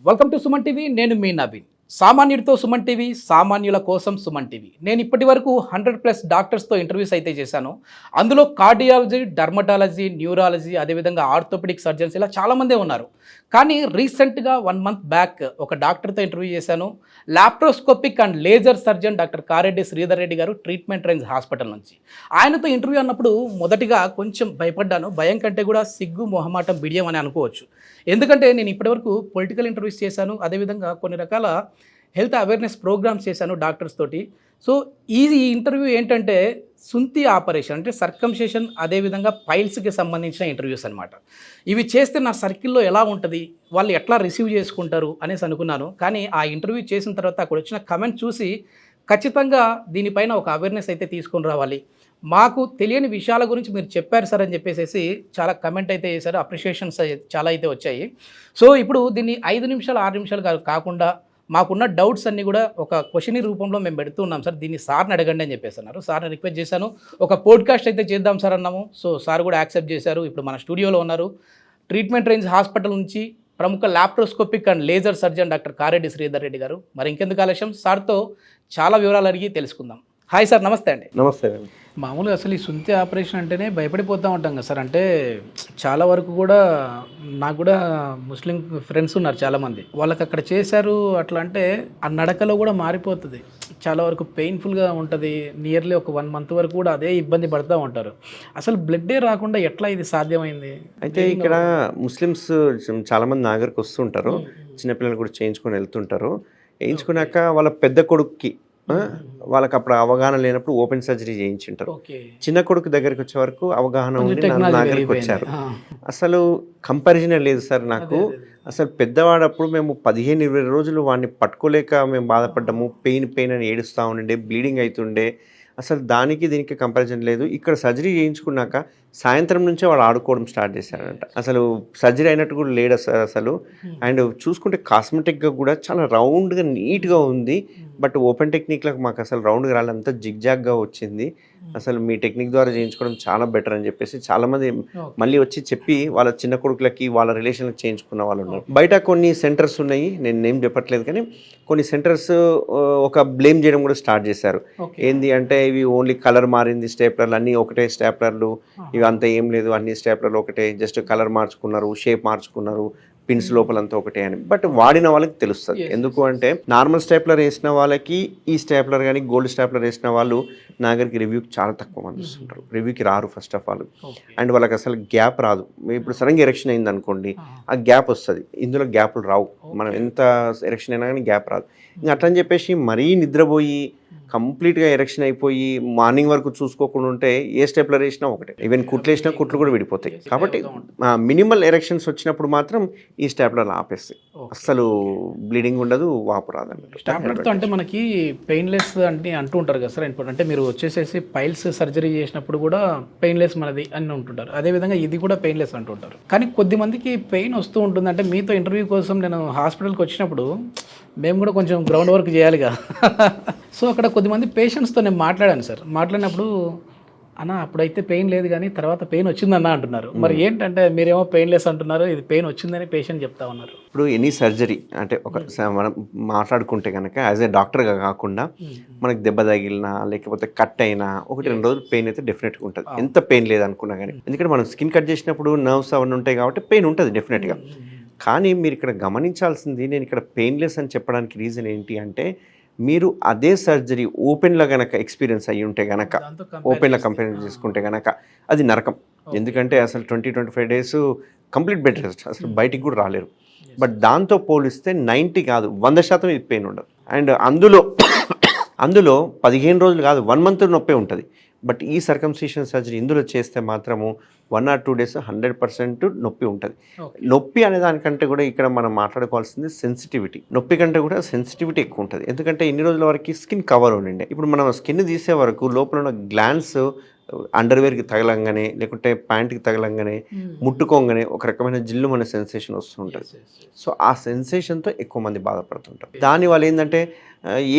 Welcome to Suman TV. నేను మీ Naveen. సామాన్యుడితో Suman TV, సామాన్యుల కోసం సుమన్ టీవీ. నేను ఇప్పటి వరకు 100+ డాక్టర్స్తో ఇంటర్వ్యూస్ అయితే చేశాను. అందులో కార్డియాలజీ, డర్మటాలజీ, న్యూరాలజీ, అదేవిధంగా ఆర్థోపెడిక్ సర్జన్స్ ఇలా చాలామందే ఉన్నారు. కానీ రీసెంట్గా 1 మంత్ బ్యాక్ ఒక డాక్టర్తో ఇంటర్వ్యూ చేశాను. Laparoscopic and laser surgeon doctor Kareddy Sridhar Reddy గారు, ట్రీట్మెంట్ రేంజ్ హాస్పిటల్ నుంచి. ఆయనతో ఇంటర్వ్యూ అన్నప్పుడు మొదటిగా కొంచెం భయపడ్డాను. భయం కంటే కూడా సిగ్గు, మొహమాటం, బిడియం అని అనుకోవచ్చు. ఎందుకంటే నేను ఇప్పటివరకు పొలిటికల్ ఇంటర్వ్యూస్ చేశాను, అదేవిధంగా కొన్ని రకాల హెల్త్ అవేర్నెస్ ప్రోగ్రామ్స్ చేశాను డాక్టర్స్ తోటి. సో ఈ ఇంటర్వ్యూ ఏంటంటే సుంతి ఆపరేషన్ అంటే సర్కంసేషన్, అదేవిధంగా పైల్స్కి సంబంధించిన ఇంటర్వ్యూస్ అనమాట. ఇవి చేస్తే నా సర్కిల్లో ఎలా ఉంటుంది, వాళ్ళు ఎట్లా రిసీవ్ చేసుకుంటారు అనేసి అనుకున్నాను. కానీ ఆ ఇంటర్వ్యూ చేసిన తర్వాత అక్కడ వచ్చిన కమెంట్ చూసి ఖచ్చితంగా దీనిపైన ఒక అవేర్నెస్ అయితే తీసుకొని రావాలి, మాకు తెలియని విషయాల గురించి మీరు చెప్పారు సార్ అని చెప్పేసి చాలా కమెంట్ అయితే చేశారు. అప్రిషియేషన్స్ చాలా అయితే వచ్చాయి. సో ఇప్పుడు దీన్ని 5 నిమిషాలు 6 నిమిషాలు కాకుండా మాకున్న డౌట్స్ అన్నీ కూడా ఒక క్వశ్చన్ రూపంలో మేము పెడుతూ ఉన్నాం సార్, దీన్ని సార్ని అడగండి అని చెప్పేసి అన్నారు. సార్ని రిక్వెస్ట్ చేశాను, ఒక పోడ్కాస్ట్ అయితే చేద్దాం సార్ అన్నాము. సో సార్ కూడా యాక్సెప్ట్ చేశారు. ఇప్పుడు మన స్టూడియోలో ఉన్నారు. ట్రీట్మెంట్ రేంజ్ హాస్పిటల్ నుంచి ప్రముఖ laparoscopic and laser surgeon doctor Kareddy Sridhar Reddy గారు. మరి ఇంకెందుకు ఆలస్యం, సార్తో చాలా వివరాలు అడిగి తెలుసుకుందాం. హాయ్ సార్, నమస్తే అండి. నమస్తే అండి. మామూలుగా అసలు ఈ సుంతి ఆపరేషన్ అంటేనే భయపడిపోతూ ఉంటాం కదా సార్. అంటే చాలా వరకు కూడా నాకు కూడా ముస్లిం ఫ్రెండ్స్ ఉన్నారు చాలామంది, వాళ్ళకి అక్కడ చేశారు అట్లా అంటే ఆ నడకలో కూడా మారిపోతుంది, చాలా వరకు పెయిన్ఫుల్గా ఉంటుంది. నియర్లీ ఒక 1 మంత్ వరకు కూడా అదే ఇబ్బంది పడుతూ ఉంటారు. అసలు బ్లడ్డే రాకుండా ఎట్లా ఇది సాధ్యమైంది? అయితే ఇక్కడ ముస్లిమ్స్ చాలామంది నా దగ్గరకు వస్తుంటారు, చిన్నపిల్లలు కూడా చేయించుకొని వెళ్తుంటారు. వేయించుకున్నాక వాళ్ళ పెద్ద కొడుక్కి వాళ్ళకి అప్పుడు అవగాహన లేనప్పుడు ఓపెన్ సర్జరీ చేయించుంటారు. చిన్న కొడుకు దగ్గరికి వచ్చే వరకు అవగాహన ఉండి నా దగ్గరికి వచ్చారు. అసలు కంపారిజన్ లేదు సార్ నాకు. అసలు పెద్దవాడప్పుడు మేము 15-20 రోజులు వాడిని పట్టుకోలేక మేము బాధపడ్డాము. పెయిన్ అని ఏడుస్తూ ఉండే, బ్లీడింగ్ అవుతుండే. అసలు దానికి దీనికి కంపారిజన్ లేదు. ఇక్కడ సర్జరీ చేయించుకున్నాక సాయంత్రం నుంచే వాడు ఆడుకోవడం స్టార్ట్ చేశాడంట. అసలు సర్జరీ అయినట్టు కూడా లేడు అసలు. అండ్ చూసుకుంటే కాస్మెటిక్గా కూడా చాలా రౌండ్గా నీట్గా ఉంది. బట్ ఓపెన్ టెక్నిక్లకు మాకు అసలు రౌండ్గా రాలేదు, అంతా జిగ్జాగ్గా వచ్చింది. అసలు మీ టెక్నిక్ ద్వారా చేయించుకోవడం చాలా బెటర్ అని చెప్పేసి చాలామంది మళ్ళీ వచ్చి చెప్పి వాళ్ళ చిన్న కొడుకులకి వాళ్ళ రిలేషన్లకు చేయించుకున్న వాళ్ళు ఉన్నారు. బయట కొన్ని సెంటర్స్ ఉన్నాయి, నేను నేమ్ చెప్పట్లేదు, కానీ కొన్ని సెంటర్స్ ఒక బ్లేమ్ చేయడం కూడా స్టార్ట్ చేశారు. ఏంది అంటే ఇవి ఓన్లీ కలర్ మారింది, స్టేప్లర్లు అన్నీ ఒకటే స్టేప్లర్లు, ఇవి అంతా ఏం లేదు, అన్ని స్టేప్లర్లు ఒకటే, జస్ట్ కలర్ మార్చుకున్నారు, షేప్ మార్చుకున్నారు, పిన్స్ లోపలంతా ఒకటే అని. బట్ వాడిన వాళ్ళకి తెలుస్తుంది. ఎందుకు అంటే నార్మల్ స్టేప్లర్ వేసిన వాళ్ళకి ఈ స్టేప్లర్ కానీ గోల్డ్ స్టేప్లర్ వేసిన వాళ్ళు నా దగ్గరికి రివ్యూకి చాలా తక్కువ మంది వస్తుంటారు. రివ్యూకి రారు ఫస్ట్ ఆఫ్ ఆల్. అండ్ వాళ్ళకి అసలు గ్యాప్ రాదు. ఇప్పుడు సడన్గా ఎరెక్షన్ అయింది అనుకోండి, ఆ గ్యాప్ వస్తుంది. ఇందులో గ్యాప్లు రావు, మనం ఎంత ఎరెక్షన్ అయినా కానీ గ్యాప్ రాదు. ఇంకా అట్లని చెప్పేసి మరీ నిద్రపోయి కంప్లీట్గా ఎరెక్షన్ అయిపోయి మార్నింగ్ వరకు చూసుకోకుండా ఉంటే ఏ స్టెప్లర్ వేసినా ఒకటే. ఈవెన్ కుట్లు వేసినా కుట్లు కూడా విడిపోతాయి. కాబట్టి మినిమల్ ఎరెక్షన్స్ వచ్చినప్పుడు మాత్రం ఈ స్టెప్లర్ ఆపేస్తాయి. అస్సలు బ్లీడింగ్ ఉండదు, వాపు రాదు అన్నట్టు. స్టాప్లర్తో అంటే మనకి పెయిన్లెస్ అంటే అంటూ ఉంటారు కదా సార్. అంటే మీరు వచ్చేసేసి పైల్స్ సర్జరీ చేసినప్పుడు కూడా పెయిన్లెస్ మనది అని ఉంటుంటారు, అదేవిధంగా ఇది కూడా పెయిన్లెస్ అంటుంటారు. కానీ కొద్దిమందికి పెయిన్ వస్తూ ఉంటుంది. అంటే మీతో ఇంటర్వ్యూ కోసం నేను హాస్పిటల్కి వచ్చినప్పుడు మేము కూడా కొంచెం గ్రౌండ్ వర్క్ చేయాలిగా. సో అక్కడ కొద్దిమంది పేషెంట్స్తో నేను మాట్లాడాను సార్. మాట్లాడినప్పుడు అన్న అప్పుడైతే పెయిన్ లేదు కానీ తర్వాత పెయిన్ వచ్చిందన్న అంటున్నారు. మరి ఏంటంటే మీరేమో పెయిన్లెస్ అంటున్నారు, ఇది పెయిన్ వచ్చిందని పేషెంట్ చెప్తా ఉన్నారు. ఇప్పుడు ఎనీ సర్జరీ అంటే ఒక మనం మాట్లాడుకుంటే కనుక యాజ్ ఏ డాక్టర్గా కాకుండా మనకి దెబ్బ తగిలినా లేకపోతే కట్ అయినా 1-2 రోజులు పెయిన్ అయితే డెఫినెట్గా ఉంటుంది, ఎంత పెయిన్ లేదనుకున్నా కానీ. ఎందుకంటే మనం స్కిన్ కట్ చేసినప్పుడు నర్వ్స్ అవన్నీ ఉంటాయి కాబట్టి పెయిన్ ఉంటుంది డెఫినెట్గా. కానీ మీరు ఇక్కడ గమనించాల్సింది, నేను ఇక్కడ పెయిన్లెస్ అని చెప్పడానికి రీజన్ ఏంటి అంటే, మీరు అదే సర్జరీ ఓపెన్లో కనుక ఎక్స్పీరియన్స్ అయ్యి ఉంటే కనుక, ఓపెన్లో కంపేర్ చేసుకుంటే కనుక అది నరకం. ఎందుకంటే అసలు 20-25 డేస్ కంప్లీట్ బెడ్ రెస్ట్, అసలు బయటికి కూడా రాలేరు. బట్ దాంతో పోలిస్తే 90 కాదు 100% ఇది పెయిన్ ఉండదు. అండ్ అందులో 15 రోజులు కాదు 1 మంత్ నొప్పే ఉంటుంది. బట్ ఈ సర్కంసిషన్ సర్జరీ ఇందులో చేస్తే మాత్రము 1 or 2 days 100% నొప్పి ఉంటుంది. నొప్పి అనే దానికంటే కూడా ఇక్కడ మనం మాట్లాడుకోవాల్సింది సెన్సిటివిటీ. నొప్పి కంటే కూడా సెన్సిటివిటీ ఎక్కువ ఉంటుంది. ఎందుకంటే ఇన్ని రోజుల వరకు స్కిన్ కవర్ ఉండిండే, ఇప్పుడు మనం స్కిన్ తీసే వరకు లోపల ఉన్న గ్లాండ్స్ అండర్వేర్కి తగలంగానే లేకుంటే ప్యాంట్కి తగలంగానే ముట్టుకోగానే ఒక రకమైన జిల్లు మన సెన్సేషన్ వస్తుంటుంది. సో ఆ సెన్సేషన్తో ఎక్కువ మంది బాధపడుతుంటారు. దానివల్ల ఏంటంటే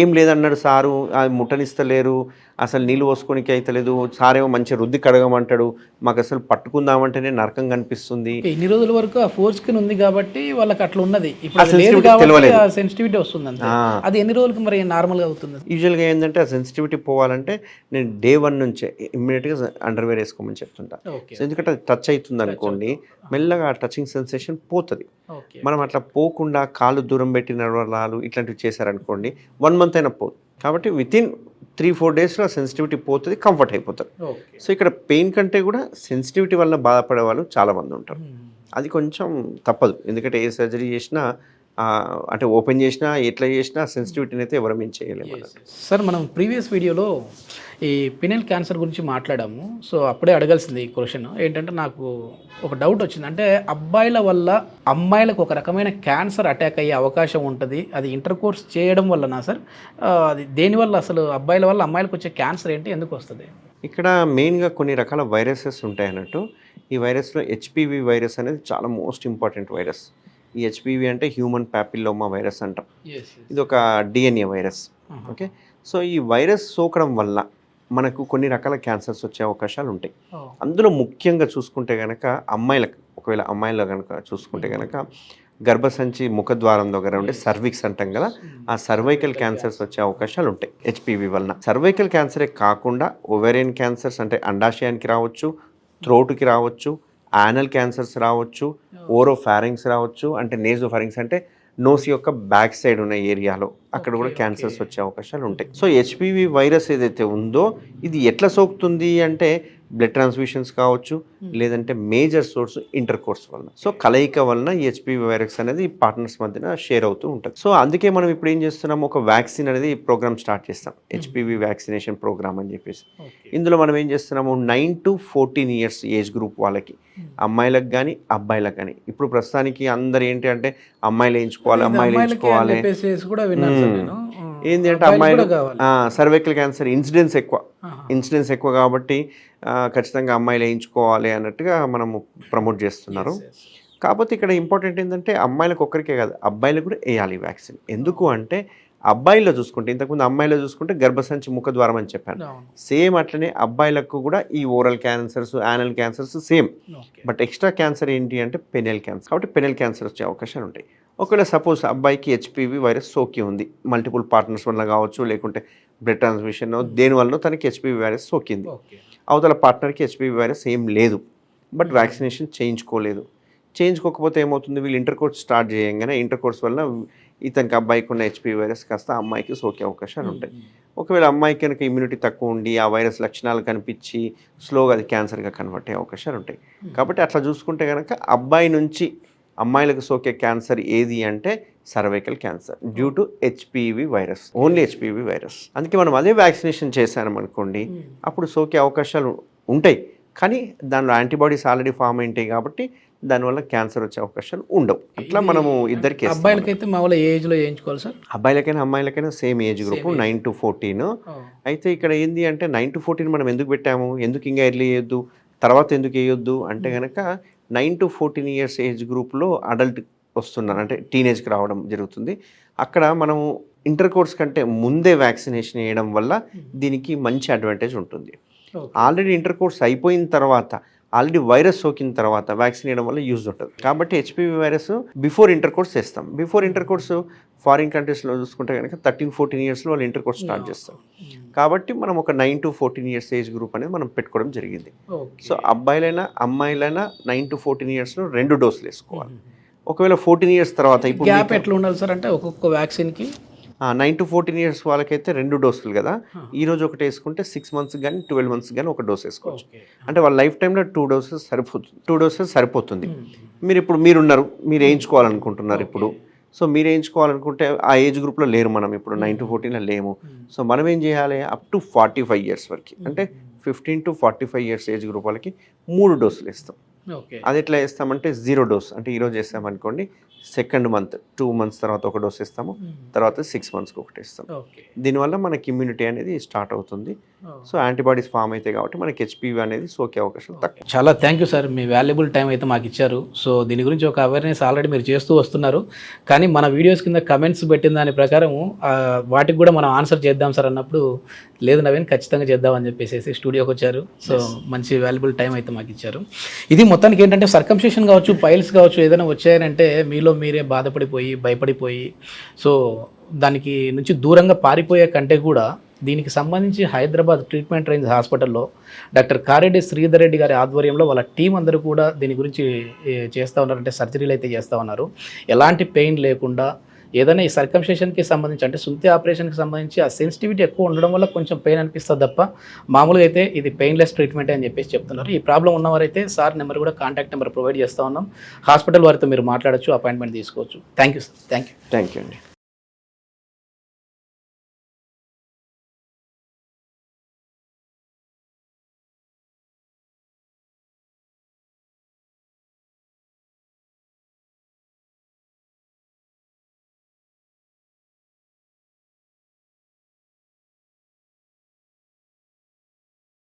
ఏం లేదన్నాడు సారు, అది ముట్టనిస్తలేరు, అసలు నీళ్ళు పోసుకోనికి అయితలేదు, సారేమో మంచిగా రుద్ది కడగమంటాడు, మాకు అసలు పట్టుకుందామంటేనే నరకం కనిపిస్తుంది. ఇన్ని రోజుల వరకు ఆ ఫోర్ స్కిన్ ఉంది కాబట్టి వాళ్ళకి అట్లా ఉన్నది, ఇప్పుడు ఆ అది లేదు sensitivity కాబట్టి తెలియలేదు. ఆ సెన్సిటివిటీ వస్తుంది అంతే. అది ఎన్ని రోజులకి మరి నార్మల్గా అవుతుంది? యూజువల్గా ఏంటంటే ఆ సెన్సిటివిటీ పోవాలంటే నేను డే 1 నుంచే ఇమ్మీడియట్గా అండర్వేర్ వేసుకోమని చెప్తుంటా. ఓకే. సో ఎందుకంటే అది టచ్ అవుతుంది అనుకోండి, మెల్లగా ఆ టచింగ్ సెన్సేషన్ పోతుంది. ఓకే. మనం అట్లా పోకుండా కాళ్ళు దూరం పెట్టి నడవడాలు ఇట్లాంటివి చేశారనుకోండి 1 మంత్ అయినా పోదు. కాబట్టి వితిన్ 3-4 డేస్లో సెన్సిటివిటీ పోతుంది, కంఫర్ట్ అయిపోతారు. ఓకే. సో ఇక్కడ పెయిన్ కంటే కూడా సెన్సిటివిటీ వల్ల బాధపడే వాళ్ళు చాలామంది ఉంటారు. అది కొంచెం తప్పదు, ఎందుకంటే ఏ సర్జరీ చేసినా అంటే ఓపెన్ చేసినా ఎట్లా చేసినా సెన్సిటివిటీని అయితే ఎవరు ఏం చేయలేము. సార్ మనం ప్రీవియస్ వీడియోలో ఈ పినల్ క్యాన్సర్ గురించి మాట్లాడాము. సో అప్పుడే అడగాల్సింది ఈ క్వశ్చన్ ఏంటంటే, నాకు ఒక డౌట్ వచ్చింది. అంటే అబ్బాయిల వల్ల అమ్మాయిలకు ఒక రకమైన క్యాన్సర్ అటాక్ అయ్యే అవకాశం ఉంటుంది, అది ఇంటర్ కోర్స్ చేయడం వల్లనా సార్? అది దేనివల్ల అసలు అబ్బాయిల వల్ల అమ్మాయిలకు వచ్చే క్యాన్సర్ ఏంటి, ఎందుకు వస్తుంది? ఇక్కడ మెయిన్గా కొన్ని రకాల వైరసెస్ ఉంటాయి అన్నట్టు. ఈ వైరస్లో హెచ్పివి వైరస్ అనేది చాలా మోస్ట్ ఇంపార్టెంట్ వైరస్. ఈ హెచ్పివి అంటే హ్యూమన్ ప్యాపిల్లోమా వైరస్ అంటాం. ఇది ఒక డిఎన్ఏ వైరస్. ఓకే. సో ఈ వైరస్ సోకడం వల్ల మనకు కొన్ని రకాల క్యాన్సర్స్ వచ్చే అవకాశాలు ఉంటాయి. అందులో ముఖ్యంగా చూసుకుంటే కనుక అమ్మాయిలకు, ఒకవేళ అమ్మాయిలు కనుక చూసుకుంటే కనుక గర్భసంచి ముఖద్వారం దగ్గర ఉండే సర్విక్స్ అంటాం కదా, ఆ సర్వైకల్ క్యాన్సర్స్ వచ్చే అవకాశాలు ఉంటాయి హెచ్పివి వలన. సర్వైకల్ క్యాన్సరే కాకుండా ఓవేరియన్ క్యాన్సర్స్ అంటే అండాశయానికి రావచ్చు, థ్రోట్కి రావచ్చు, యానల్ క్యాన్సర్స్ రావచ్చు, ఓరోఫారింగ్స్ రావచ్చు, అంటే నేజోఫారింగ్స్ అంటే నోస్ యొక్క బ్యాక్ సైడ్ ఉన్న ఏరియాలో అక్కడ కూడా క్యాన్సర్స్ వచ్చే అవకాశాలు ఉంటాయి. సో హెచ్పివి వైరస్ ఏదైతే ఉందో ఇది ఎట్లా సోకుతుంది అంటే బ్లడ్ ట్రాన్స్ఫ్యూషన్స్ కావచ్చు, లేదంటే మేజర్ సోర్స్ ఇంటర్ కోర్స్ వలన. సో కలయిక వలన ఈ హెచ్పివి వైరస్ అనేది పార్ట్నర్స్ మధ్యన షేర్ అవుతూ ఉంటుంది. సో అందుకే మనం ఇప్పుడు ఏం చేస్తున్నాం, ఒక వ్యాక్సిన్ అనేది ప్రోగ్రామ్ స్టార్ట్ చేస్తాం, హెచ్పివి వ్యాక్సినేషన్ ప్రోగ్రామ్ అని చెప్పేసి. ఇందులో మనం ఏం చేస్తున్నాము, 9 to 14 years ఏజ్ గ్రూప్ వాళ్ళకి, అమ్మాయిలకు కానీ అబ్బాయిలకు కానీ. ఇప్పుడు ప్రస్తుతానికి అందరు ఏంటి అంటే అమ్మాయిలు వేయించుకోవాలి, అమ్మాయిలు వేయించుకోవాలి ఏంటి అంటే అమ్మాయిలు సర్వైకల్ క్యాన్సర్ ఇన్సిడెన్స్ ఎక్కువ కాబట్టి ఖచ్చితంగా అమ్మాయిలు వేయించుకోవాలి అన్నట్టుగా మనము ప్రమోట్ చేస్తున్నారు. కాకపోతే ఇక్కడ ఇంపార్టెంట్ ఏంటంటే అమ్మాయిలకు ఒక్కరికే కాదు, అబ్బాయిలకు కూడా వేయాలి వ్యాక్సిన్. ఎందుకు అంటే అబ్బాయిలో చూసుకుంటే, ఇంతకుముందు అమ్మాయిలో చూసుకుంటే గర్భసంచి ముఖద్వారం అని చెప్పాను, సేమ్ అట్లనే అబ్బాయిలకు కూడా ఈ oral cancers, anal cancers same. But extra cancer ఏంటి అంటే పెనల్ క్యాన్సర్. కాబట్టి పెనల్ క్యాన్సర్ వచ్చే అవకాశాలు ఉంటాయి. ఒకవేళ సపోజ్ అబ్బాయికి హెచ్పివి వైరస్ సోకి ఉంది, మల్టిపుల్ పార్ట్నర్స్ వల్ల కావచ్చు, లేకుంటే బ్లడ్ ట్రాన్స్మిషన్ దేనివల్ల తనకి హెచ్పివి వైరస్ సోకింది, అవతల పార్ట్నర్కి హెచ్పివి వైరస్ ఏం లేదు, బట్ వ్యాక్సినేషన్ చేయించుకోకపోతే ఏమవుతుంది, వీళ్ళు ఇంటర్ కోర్స్ స్టార్ట్ చేయగానే ఇంటర్ కోర్స్ వల్ల ఇతనికి అబ్బాయికి ఉన్న హెచ్పివి వైరస్ కాస్త అమ్మాయికి సోకే అవకాశాలు ఉంటాయి. ఒకవేళ అమ్మాయికి కనుక ఇమ్యూనిటీ తక్కువ ఉండి ఆ వైరస్ లక్షణాలు కనిపించి స్లోగా అది క్యాన్సర్గా కన్వర్ట్ అయ్యే అవకాశాలు ఉంటాయి. కాబట్టి అట్లా చూసుకుంటే కనుక అబ్బాయి నుంచి అమ్మాయిలకు సోకే క్యాన్సర్ ఏది అంటే cervical cancer due to HPV virus, only HPV virus. అందుకే మనం అదే వ్యాక్సినేషన్ చేశామనుకోండి అప్పుడు సోకే అవకాశాలు ఉంటాయి, కానీ దానిలో యాంటీబాడీస్ ఆల్రెడీ ఫామ్ అయింటాయి కాబట్టి దానివల్ల క్యాన్సర్ వచ్చే అవకాశాలు ఉండవు. అట్లా మనము ఇద్దరికి, అబ్బాయిలకైతే మామూలు ఏజ్లో వేయించుకోవాలి సార్, అబ్బాయిలకైనా అమ్మాయిలకైనా సేమ్ ఏజ్ గ్రూప్ 9 to 14. అయితే ఇక్కడ ఏంది అంటే 9 to 14 మనం ఎందుకు పెట్టాము, ఎందుకు ఇంకా ఎర్లీ వేయొద్దు, తర్వాత ఎందుకు వేయొద్దు అంటే కనుక 9 to 14 years ఏజ్ గ్రూప్లో అడల్ట్ వస్తున్నారు, అంటే టీనేజ్కి రావడం జరుగుతుంది. అక్కడ మనము ఇంటర్ కోర్స్ కంటే ముందే వ్యాక్సినేషన్ వేయడం వల్ల దీనికి మంచి అడ్వాంటేజ్ ఉంటుంది. ఆల్రెడీ ఇంటర్ కోర్స్ అయిపోయిన తర్వాత, ఆల్రెడీ వైరస్ సోకిన తర్వాత వ్యాక్సిన్ వేయడం వల్ల యూజ్ ఉంటుంది. కాబట్టి HPV virus before inter course చేస్తాం. బిఫోర్ ఇంటర్ కోర్స్ ఫారిన్ కంట్రీస్లో చూసుకుంటే కనుక 13-14 yearsలో వాళ్ళు ఇంటర్ కోర్స్ స్టార్ట్ చేస్తాం. కాబట్టి మనం ఒక 9 to 14 years ఏజ్ గ్రూప్ అనేది మనం పెట్టుకోవడం జరిగింది. సో అబ్బాయిలైనా అమ్మాయిలైనా 9 to 14 yearsలో 2 డోసులు వేసుకోవాలి. ఒకవేళ 14 years తర్వాత ఇప్పుడు గ్యాప్ ఎట్లా ఉండాలి సార్, అంటే ఒక్కొక్క వ్యాక్సిన్కి 9 to 14 years వాళ్ళకైతే 2 డోసులు కదా, ఈ రోజు ఒకటి వేసుకుంటే 6 months కానీ 12 months కానీ ఒక డోస్ వేసుకోవచ్చు. అంటే వాళ్ళ లైఫ్ టైంలో 2 డోసెస్ సరిపోతుంది. మీరు ఇప్పుడు మీరున్నారు, మీరు వేయించుకోవాలనుకుంటున్నారు ఇప్పుడు. సో మీరు వేయించుకోవాలనుకుంటే ఆ ఏజ్ గ్రూప్లో లేరు, మనం ఇప్పుడు 9 to 14 లేము. సో మనం ఏం చేయాలి, అప్ టు 45 years వరకు, అంటే 15 to 45 years ఏజ్ గ్రూప్ వాళ్ళకి 3 డోసులు ఇస్తాం. అది ఎట్లా వేస్తామంటే 0 dose, అంటే ఈరోజు వేస్తామనుకోండి, సెకండ్ మంత్ 2 months తర్వాత ఒక డోస్ ఇస్తాము, తర్వాత 6 monthsకి ఒకటి ఇస్తాం. దీనివల్ల మనకి ఇమ్యూనిటీ అనేది స్టార్ట్ అవుతుంది. సో యాంటీబాడీస్ ఫామ్ అవుతాయి కాబట్టి మనకి హెచ్పివి అనేది సోకే అవకాశం తక్కువ. చాలా thank you sir, me valuable time అయితే మాకు ఇచ్చారు. సో దీని గురించి ఒక అవేర్నెస్ ఆల్రెడీ మీరు చేస్తూ వస్తున్నారు, కానీ మన వీడియోస్ కింద కమెంట్స్ పెట్టిన దాని ప్రకారం వాటికి కూడా మనం ఆన్సర్ చేద్దాం సార్ అన్నప్పుడు, లేదు నవీన్ ఖచ్చితంగా చేద్దామని చెప్పేసి స్టూడియోకి వచ్చారు. సో మంచి వాల్యుబుల్ టైం అయితే మాకు ఇచ్చారు. ఇది మొత్తానికి ఏంటంటే సర్కంషేషన్ కావచ్చు, పైల్స్ కావచ్చు, ఏదైనా వచ్చాయంటే మీలో మీరే బాధపడిపోయి భయపడిపోయి సో దానికి నుంచి దూరంగా పారిపోయే కంటే కూడా దీనికి సంబంధించి హైదరాబాద్ ట్రీట్మెంట్ రేంజ్ హాస్పిటల్లో డాక్టర్ కారెడ్డి శ్రీధర్ రెడ్డి గారి ఆధ్వర్యంలో వాళ్ళ టీం అందరూ కూడా దీని గురించి చేస్తూ ఉన్నారు, అంటే సర్జరీలు అయితే చేస్తూ ఉన్నారు. ఎలాంటి పెయిన్ లేకుండా ఏదైనా ఈ సర్కంషేషన్కి సంబంధించి అంటే సుంతి ఆపరేషన్కి సంబంధించి ఆ సెన్సిటివిటీ ఎక్కువ ఉండడం వల్ల కొంచెం పెయిన్ అనిపిస్తుంది తప్ప మామూలుగా అయితే ఇది పెయిన్లెస్ ట్రీట్మెంట్ అని చెప్పేసి చెప్తున్నారు. ఈ ప్రాబ్లం ఉన్నవారైతే సార్ నెంబర్ కూడా కాంటాక్ట్ నెంబర్ ప్రొవైడ్ చేస్తూ ఉన్నాం. హాస్పిటల్ వారితో మీరు మాట్లాడచ్చు, అపాయింట్మెంట్ తీసుకోవచ్చు. Thank you sir. Thank you అండి.